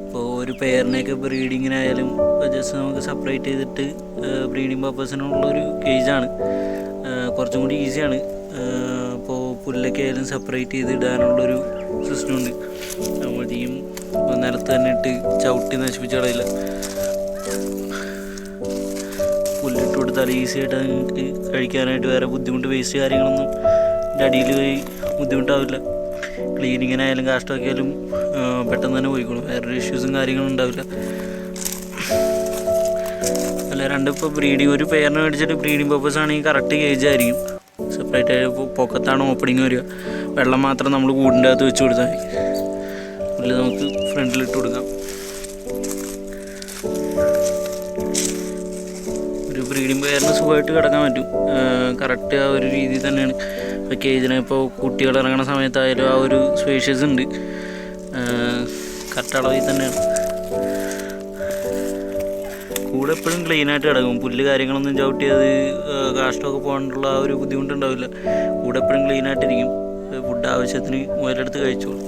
ഇപ്പോൾ ഒരു പെയറിനെയൊക്കെ ബ്രീഡിങ്ങിനായാലും ജസ്റ്റ് നമുക്ക് സെപ്പറേറ്റ് ചെയ്തിട്ട് ബ്രീഡിങ് പർപ്പസിനുള്ളൊരു കേജാണ്. കുറച്ചും കൂടി ഈസിയാണ്. ഇപ്പോൾ പുല്ലൊക്കെ ആയാലും സെപ്പറേറ്റ് ചെയ്തിടാനുള്ളൊരു സിസ്റ്റമുണ്ട്. മതിയും നിലത്ത് തന്നെ ഇട്ട് ചവിട്ടി നശിപ്പിച്ച് കളയില്ല. പുല്ലിട്ട് കൊടുത്താൽ ഈസി ആയിട്ട് നിങ്ങൾക്ക് കഴിക്കാനായിട്ട് വേറെ ബുദ്ധിമുട്ട് വേസ്റ്റ് കാര്യങ്ങളൊന്നും എൻ്റെ അടിയിൽ പോയി ബുദ്ധിമുട്ടാവില്ല. ക്ലീനിങ്ങിനായാലും കാഷ്ടമൊക്കെയായാലും പെട്ടെന്ന് തന്നെ പോയിക്കോളും. വേറൊരു ഇഷ്യൂസും കാര്യങ്ങളും ഉണ്ടാവില്ല. അല്ല രണ്ടിപ്പോൾ ബ്രീഡിങ് ഒരു പെയറിന് മേടിച്ചിട്ട് ബ്രീഡിങ് പർപ്പസ് ആണെങ്കിൽ കറക്റ്റ് കേജ് ആയിരിക്കും. സെപ്പറേറ്റ് ആയി പൊക്കത്താണ് ഓപ്പണിങ് വരിക. വെള്ളം മാത്രം നമ്മൾ കൂടിൻ്റെ അകത്ത് വെച്ച് കൊടുത്താൽ മതി. പുല്ല് നമുക്ക് ഫ്രണ്ടിലിട്ട് കൊടുക്കാം. ഒരു ബ്രീഡിങ് പെയറിന് സുഖമായിട്ട് കിടക്കാൻ പറ്റും. കറക്റ്റ് ആ ഒരു രീതിയിൽ തന്നെയാണ്. ഇപ്പോൾ കേജിന് ഇപ്പോൾ കുട്ടികൾ ഇറങ്ങുന്ന സമയത്തായാലും ആ ഒരു സ്പേഷ്യസ് ഉണ്ട്. കറക്റ്റ് അളവിൽ തന്നെയാണ്. കൂടെ എപ്പോഴും ക്ലീനായിട്ട് കിടക്കും. പുല്ല് കാര്യങ്ങളൊന്നും ചവിട്ടി അത് കാഷ്ടമൊക്കെ പോകാനുള്ള ആ ഒരു ബുദ്ധിമുട്ടുണ്ടാവില്ല. കൂടെ എപ്പോഴും ക്ലീനായിട്ടിരിക്കും. ഫുഡ് ആവശ്യത്തിന് മുതലെടുത്ത് കഴിച്ചോളും.